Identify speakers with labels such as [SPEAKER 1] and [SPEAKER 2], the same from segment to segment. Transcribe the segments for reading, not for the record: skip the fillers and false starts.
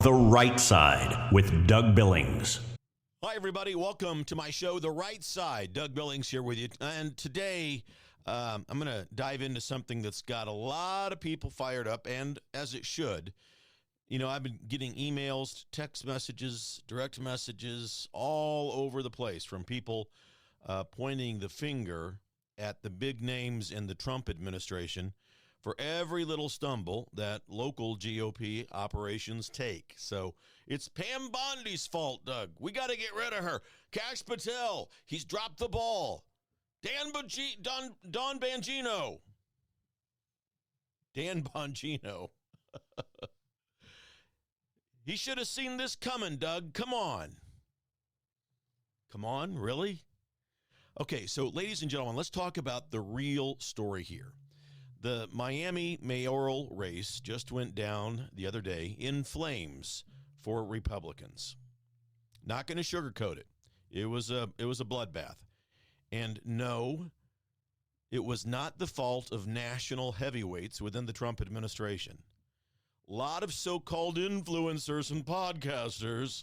[SPEAKER 1] The Right Side with Doug Billings.
[SPEAKER 2] Hi, everybody. Welcome to my show, The Right Side. Doug Billings here with you. And today, I'm going to dive into something that's got a lot of people fired up, and as it should. You know, I've been getting emails, text messages, direct messages all over the place from people pointing the finger at the big names in the Trump administration for every little stumble that local GOP operations take. So it's Pam Bondi's fault, Doug. We got to get rid of her. Kash Patel, he's dropped the ball. Don Bongino. Dan Bongino. He should have seen this coming, Doug. Come on. Come on, really? Okay, so ladies and gentlemen, let's talk about the real story here. The Miami mayoral race just went down the other day in flames for Republicans. Not going to sugarcoat it. It was a bloodbath. And no, it was not the fault of national heavyweights within the Trump administration. A lot of so-called influencers and podcasters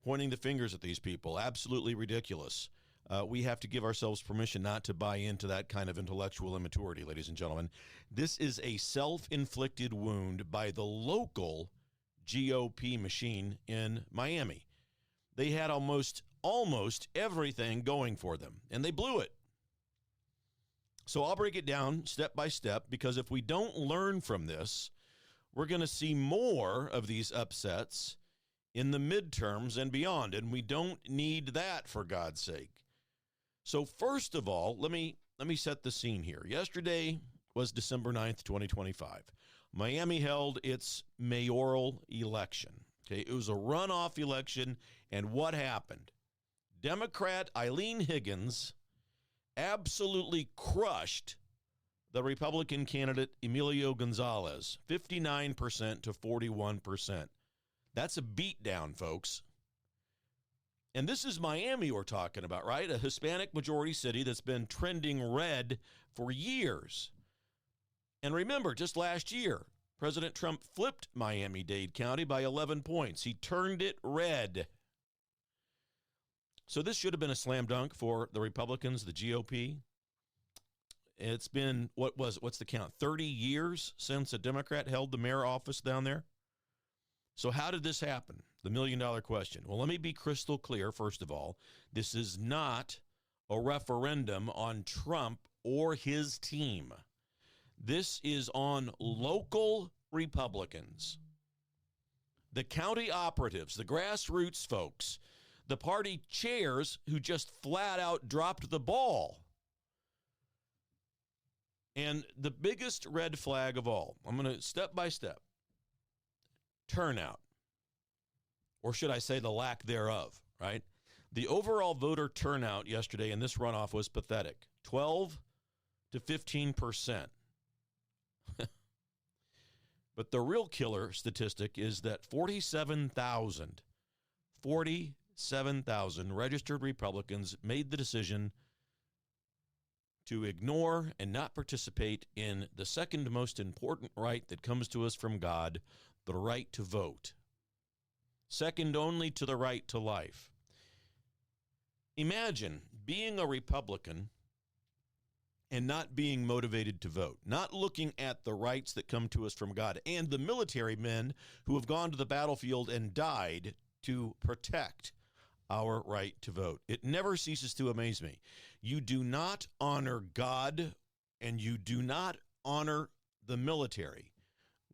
[SPEAKER 2] pointing the fingers at these people. Absolutely ridiculous. We have to give ourselves permission not to buy into that kind of intellectual immaturity, ladies and gentlemen. This is a self-inflicted wound by the local GOP machine in Miami. They had almost everything going for them, and they blew it. So I'll break it down step by step, because if we don't learn from this, we're going to see more of these upsets in the midterms and beyond, and we don't need that, for God's sake. So first of all, let me set the scene here. Yesterday was December 9th, 2025. Miami held its mayoral election. Okay, it was a runoff election, and what happened? Democrat Eileen Higgins absolutely crushed the Republican candidate Emilio Gonzalez, 59% to 41%. That's a beatdown, folks. And this is Miami we're talking about, right? A Hispanic majority city that's been trending red for years. And remember, just last year, President Trump flipped Miami-Dade County by 11 points. He turned it red. So this should have been a slam dunk for the Republicans, the GOP. It's been, what's the count, 30 years since a Democrat held the mayor office down there? So how did this happen? The million-dollar question. Well, let me be crystal clear, first of all. This is not a referendum on Trump or his team. This is on local Republicans. The county operatives, the grassroots folks, the party chairs who just flat out dropped the ball. And the biggest red flag of all, I'm going to step by step, turnout. Or should I say the lack thereof, right? The overall voter turnout yesterday in this runoff was pathetic, 12 to 15%. But the real killer statistic is that 47,000 registered Republicans made the decision to ignore and not participate in the second most important right that comes to us from God, the right to vote. Second only to the right to life. Imagine being a Republican and not being motivated to vote, not looking at the rights that come to us from God and the military men who have gone to the battlefield and died to protect our right to vote. It never ceases to amaze me. You do not honor God and you do not honor the military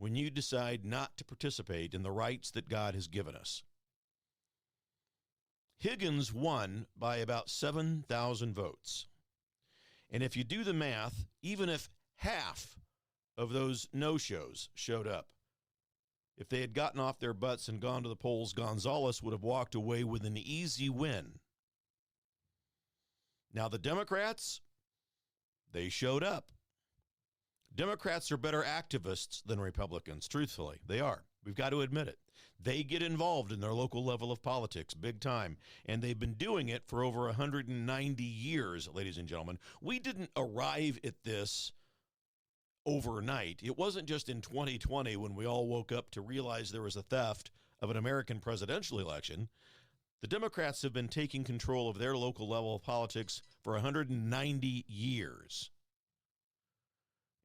[SPEAKER 2] when you decide not to participate in the rights that God has given us. Higgins won by about 7,000 votes. And if you do the math, even if half of those no-shows showed up, if they had gotten off their butts and gone to the polls, Gonzalez would have walked away with an easy win. Now, the Democrats, they showed up. Democrats are better activists than Republicans, truthfully. They are. We've got to admit it. They get involved in their local level of politics big time, and they've been doing it for over 190 years, ladies and gentlemen. We didn't arrive at this overnight. It wasn't just in 2020 when we all woke up to realize there was a theft of an American presidential election. The Democrats have been taking control of their local level of politics for 190 years.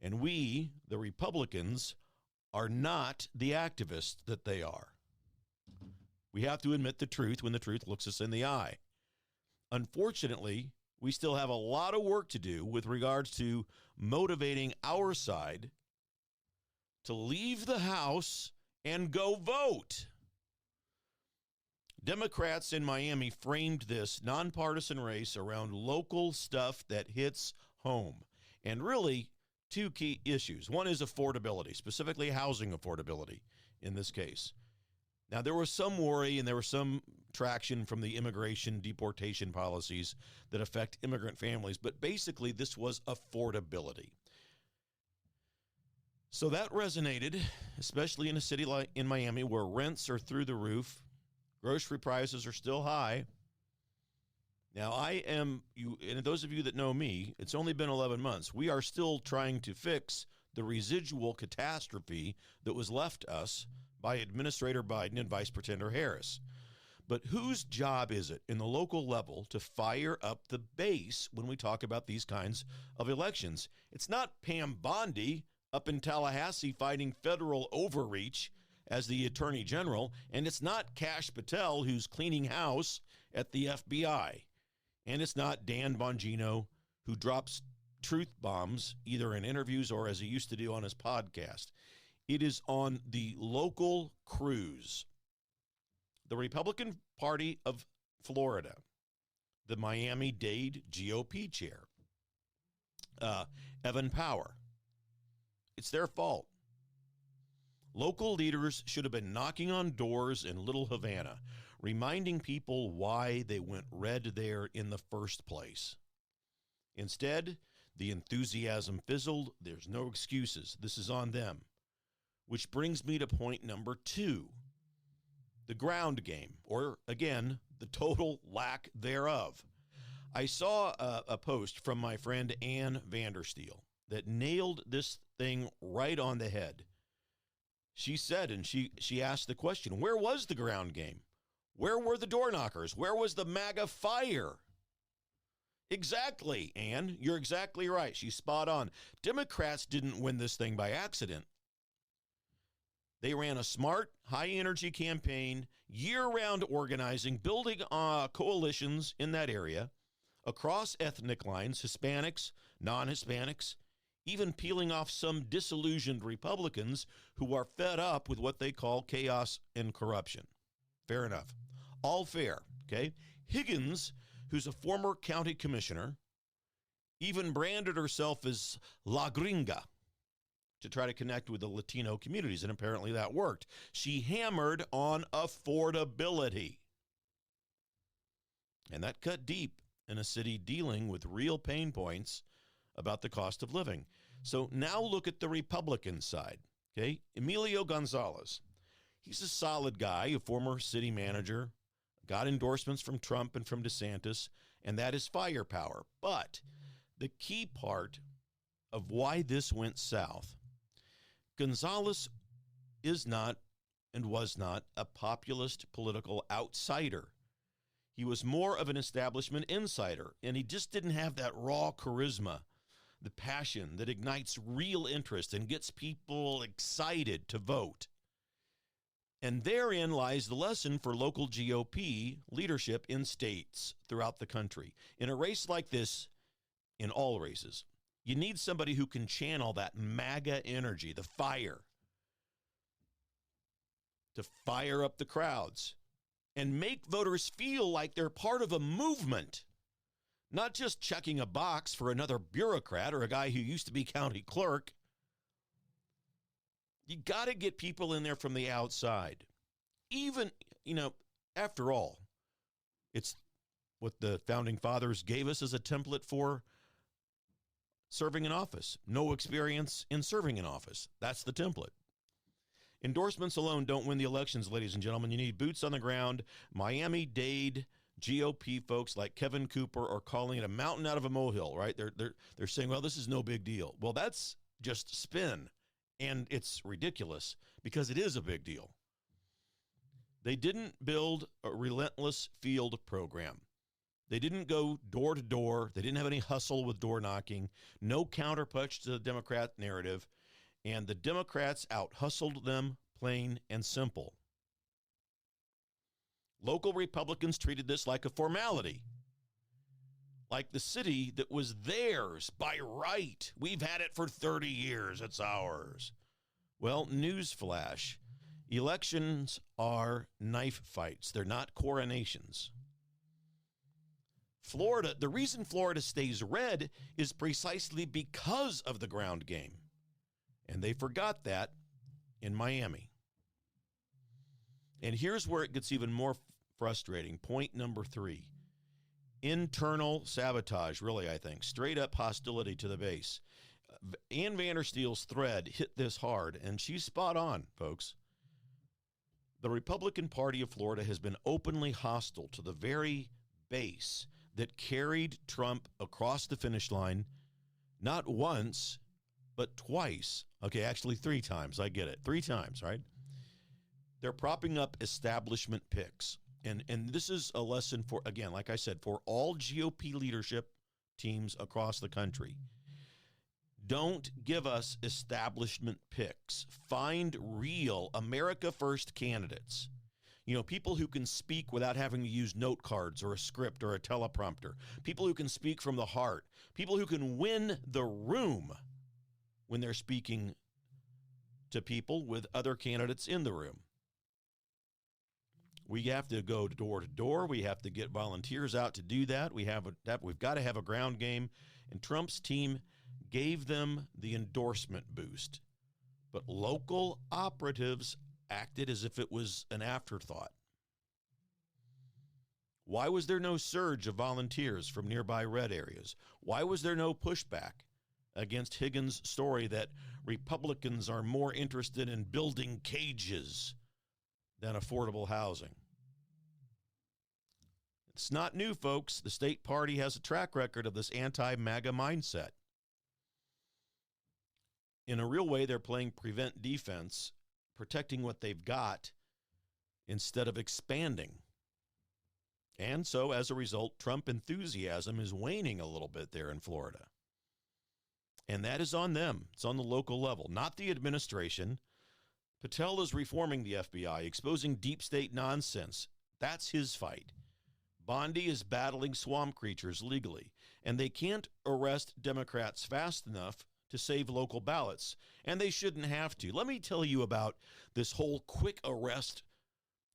[SPEAKER 2] And we, the Republicans, are not the activists that they are. We have to admit the truth when the truth looks us in the eye. Unfortunately, we still have a lot of work to do with regards to motivating our side to leave the House and go vote. Democrats in Miami framed this nonpartisan race around local stuff that hits home. And really, two key issues. One is affordability, specifically housing affordability in this case. Now, there was some worry and there was some traction from the immigration deportation policies that affect immigrant families, but basically this was affordability. So that resonated, especially in a city like in Miami where rents are through the roof. Grocery prices are still high. Now, and those of you that know me, it's only been 11 months. We are still trying to fix the residual catastrophe that was left us by Administrator Biden and Vice Pretender Harris. But whose job is it in the local level to fire up the base when we talk about these kinds of elections? It's not Pam Bondi up in Tallahassee fighting federal overreach as the Attorney General, and it's not Kash Patel who's cleaning house at the FBI, and it's not Dan Bongino who drops truth bombs either in interviews or as he used to do on his podcast. It is on the local crews. The Republican Party of Florida, the Miami-Dade GOP chair, Evan Power. It's their fault. Local leaders should have been knocking on doors in Little Havana, reminding people why they went red there in the first place. Instead, the enthusiasm fizzled. There's no excuses. This is on them. Which brings me to point number 2, the ground game, or again, the total lack thereof. I saw a post from my friend Ann Vandersteel that nailed this thing right on the head. She said, and she asked the question, where was the ground game? Where were the door knockers? Where was the MAGA fire? Exactly, Ann. You're exactly right. She's spot on. Democrats didn't win this thing by accident. They ran a smart, high-energy campaign, year-round organizing, building coalitions in that area, across ethnic lines, Hispanics, non-Hispanics, even peeling off some disillusioned Republicans who are fed up with what they call chaos and corruption. Fair enough. All fair, okay? Higgins, who's a former county commissioner, even branded herself as La Gringa to try to connect with the Latino communities, and apparently that worked. She hammered on affordability. And that cut deep in a city dealing with real pain points about the cost of living. So now look at the Republican side, okay? Emilio Gonzalez. He's a solid guy, a former city manager, got endorsements from Trump and from DeSantis, and that is firepower. But the key part of why this went south, Gonzalez is not and was not a populist political outsider. He was more of an establishment insider, and he just didn't have that raw charisma, the passion that ignites real interest and gets people excited to vote. And therein lies the lesson for local GOP leadership in states throughout the country. In a race like this, in all races, you need somebody who can channel that MAGA energy, the fire, to fire up the crowds and make voters feel like they're part of a movement, not just checking a box for another bureaucrat or a guy who used to be county clerk. You got to get people in there from the outside. Even, after all, it's what the founding fathers gave us as a template for serving in office. No experience in serving in office. That's the template. Endorsements alone don't win the elections, ladies and gentlemen. You need boots on the ground. Miami-Dade GOP folks like Kevin Cooper are calling it a mountain out of a molehill, right? They're saying, well, this is no big deal. Well, that's just spin. And it's ridiculous because it is a big deal. They didn't build a relentless field program. They didn't go door to door. They didn't have any hustle with door knocking. No counterpunch to the Democrat narrative. And the Democrats out-hustled them, plain and simple. Local Republicans treated this like a formality, like the city that was theirs by right. We've had it for 30 years. It's ours. Well, newsflash. Elections are knife fights. They're not coronations. Florida, the reason Florida stays red is precisely because of the ground game. And they forgot that in Miami. And here's where it gets even more frustrating. Point number 3. Internal sabotage, really, I think. Straight up hostility to the base. Ann Vandersteel's thread hit this hard, and she's spot on, folks. The Republican Party of Florida has been openly hostile to the very base that carried Trump across the finish line, not once, but twice. Okay, actually 3 times. I get it. 3 times, right? They're propping up establishment picks. And this is a lesson for, again, like I said, for all GOP leadership teams across the country. Don't give us establishment picks. Find real America First candidates. You know, people who can speak without having to use note cards or a script or a teleprompter. People who can speak from the heart. People who can win the room when they're speaking to people with other candidates in the room. We have to go door to door. We have to get volunteers out to do that. We've got to have a ground game. And Trump's team gave them the endorsement boost. But local operatives acted as if it was an afterthought. Why was there no surge of volunteers from nearby red areas? Why was there no pushback against Higgins' story that Republicans are more interested in building cages than affordable housing? It's not new, folks. The state party has a track record of this anti-MAGA mindset. In a real way, they're playing prevent defense, protecting what they've got instead of expanding. And so, as a result, Trump enthusiasm is waning a little bit there in Florida. And that is on them. It's on the local level, not the administration. Patel is reforming the FBI, exposing deep state nonsense. That's his fight. Bondi is battling swamp creatures legally, and they can't arrest Democrats fast enough to save local ballots, and they shouldn't have to. Let me tell you about this whole quick arrest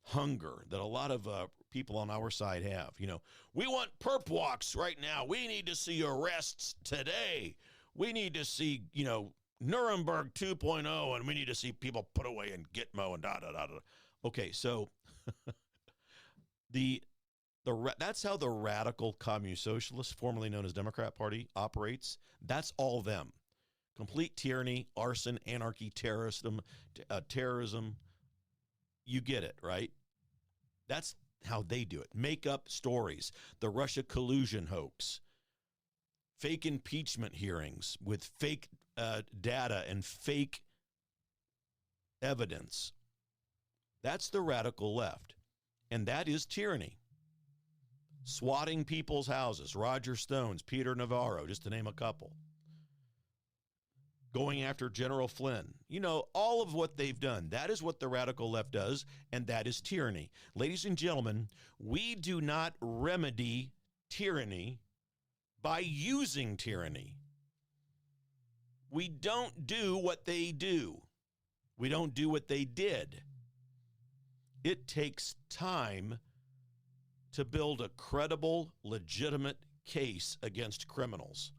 [SPEAKER 2] hunger that a lot of people on our side have. You know, we want perp walks right now. We need to see arrests today. We need to see, you know, Nuremberg 2.0, and we need to see people put away in Gitmo and da-da-da-da. Okay, so that's how the radical communist socialists, formerly known as Democrat Party, operates. That's all them. Complete tyranny, arson, anarchy, terrorism. You get it, right? That's how they do it. Make up stories. The Russia collusion hoax. Fake impeachment hearings with fake data and fake evidence. That's the radical left. And that is tyranny. Swatting people's houses. Roger Stone's, Peter Navarro, just to name a couple. Going after General Flynn. You know, all of what they've done. That is what the radical left does, and that is tyranny. Ladies and gentlemen, we do not remedy tyranny by using tyranny. We don't do what they do. We don't do what they did. It takes time to build a credible, legitimate case against criminals.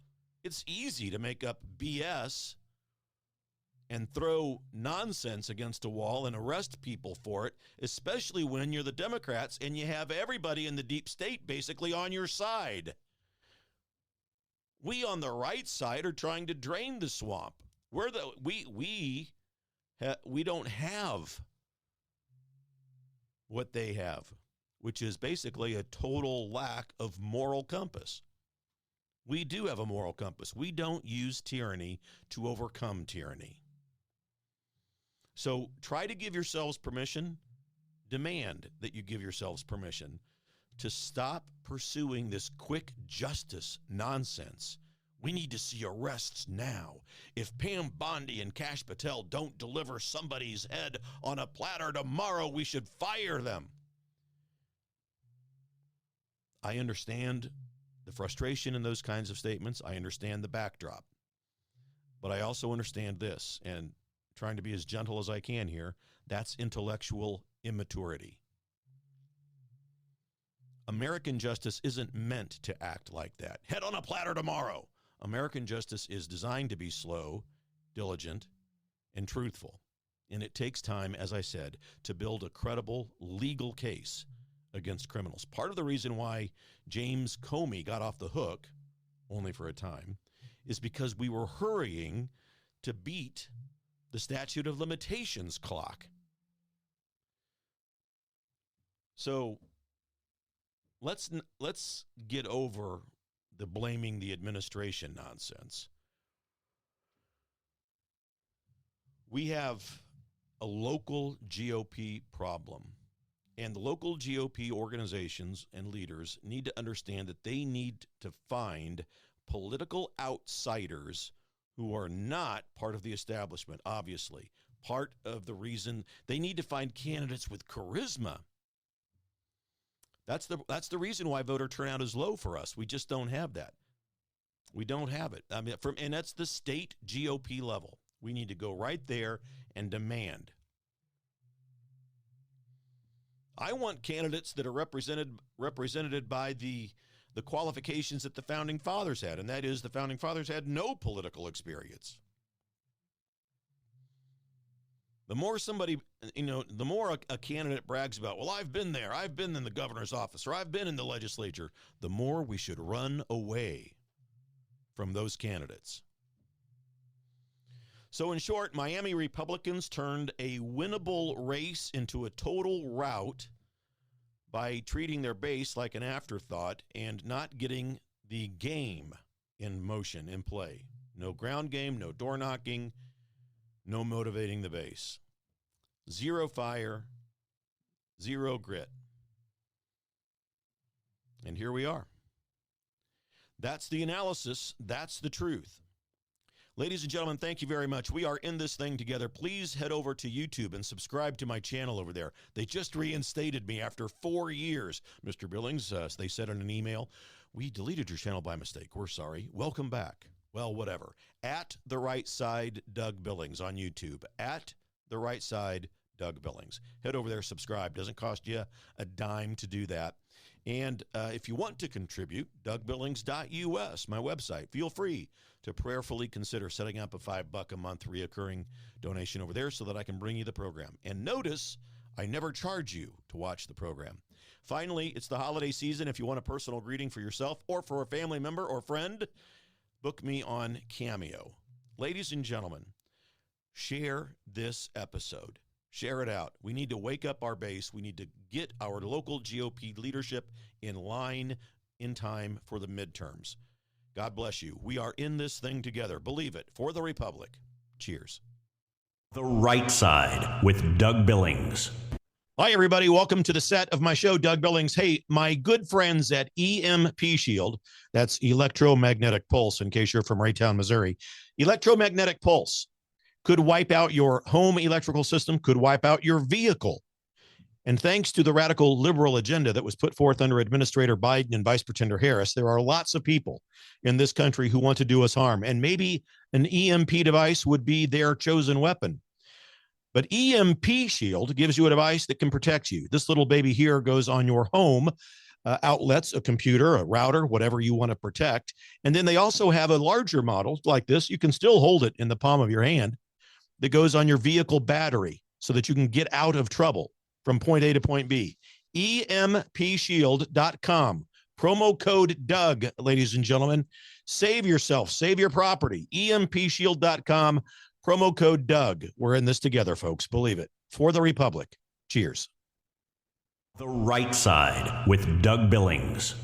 [SPEAKER 2] It's easy to make up BS and throw nonsense against a wall and arrest people for it, especially when you're the Democrats and you have everybody in the deep state basically on your side. We on the right side are trying to drain the swamp. We don't have what they have, which is basically a total lack of moral compass. We do have a moral compass. We don't use tyranny to overcome tyranny. So try to give yourselves permission, demand that you give yourselves permission to stop pursuing this quick justice nonsense. We need to see arrests now. If Pam Bondi and Kash Patel don't deliver somebody's head on a platter tomorrow, we should fire them. I understand the frustration in those kinds of statements. I understand the backdrop. But I also understand this, and trying to be as gentle as I can here, that's intellectual immaturity. American justice isn't meant to act like that. Head on a platter tomorrow. American justice is designed to be slow, diligent, and truthful. And it takes time, as I said, to build a credible legal case against criminals. Part of the reason why James Comey got off the hook, only for a time, is because we were hurrying to beat the statute of limitations clock. So let's get over the blaming the administration nonsense. We have a local GOP problem, and the local GOP organizations and leaders need to understand that they need to find political outsiders who are not part of the establishment, obviously. Part of the reason they need to find candidates with charisma. That's the reason why voter turnout is low for us. We just don't have that. We don't have it. I mean, and that's the state GOP level. We need to go right there and demand. I want candidates that are represented by the qualifications that the Founding Fathers had, and that is the Founding Fathers had no political experience. The more somebody, the more a candidate brags about, well, I've been there, I've been in the governor's office, or I've been in the legislature, the more we should run away from those candidates. So in short, Miami Republicans turned a winnable race into a total rout by treating their base like an afterthought and not getting the game in motion, in play. No ground game, no door knocking, no motivating the base. Zero fire, zero grit. And here we are. That's the analysis. That's the truth. Ladies and gentlemen, thank you very much. We are in this thing together. Please head over to YouTube and subscribe to my channel over there. They just reinstated me after 4 years. Mr. Billings, they said in an email, we deleted your channel by mistake. We're sorry. Welcome back. Well, whatever. At the right side, Doug Billings on YouTube. At the right side, Doug Billings. Head over there, subscribe. Doesn't cost you a dime to do that. And if you want to contribute, DougBillings.us, my website. Feel free to prayerfully consider setting up a $5 a month reoccurring donation over there so that I can bring you the program. And notice, I never charge you to watch the program. Finally, it's the holiday season. If you want a personal greeting for yourself or for a family member or friend, book me on Cameo. Ladies and gentlemen, share this episode. Share it out. We need to wake up our base. We need to get our local GOP leadership in line in time for the midterms. God bless you. We are in this thing together. Believe it. For the Republic. Cheers.
[SPEAKER 1] The Right Side with Doug Billings.
[SPEAKER 2] Hi, everybody. Welcome to the set of my show, Doug Billings. Hey, my good friends at EMP Shield, that's electromagnetic pulse, in case you're from Raytown, Missouri. Electromagnetic pulse could wipe out your home electrical system, could wipe out your vehicle. And thanks to the radical liberal agenda that was put forth under Administrator Biden and Vice Pretender Harris, there are lots of people in this country who want to do us harm. And maybe an EMP device would be their chosen weapon. But EMP Shield gives you a device that can protect you. This little baby here goes on your home outlets, a computer, a router, whatever you want to protect. And then they also have a larger model like this. You can still hold it in the palm of your hand that goes on your vehicle battery so that you can get out of trouble from point A to point B. EMPshield.com. Promo code Doug, ladies and gentlemen. Save yourself. Save your property. EMPshield.com. Promo code Doug. We're in this together, folks. Believe it. For the Republic. Cheers.
[SPEAKER 1] The Right Side with Doug Billings.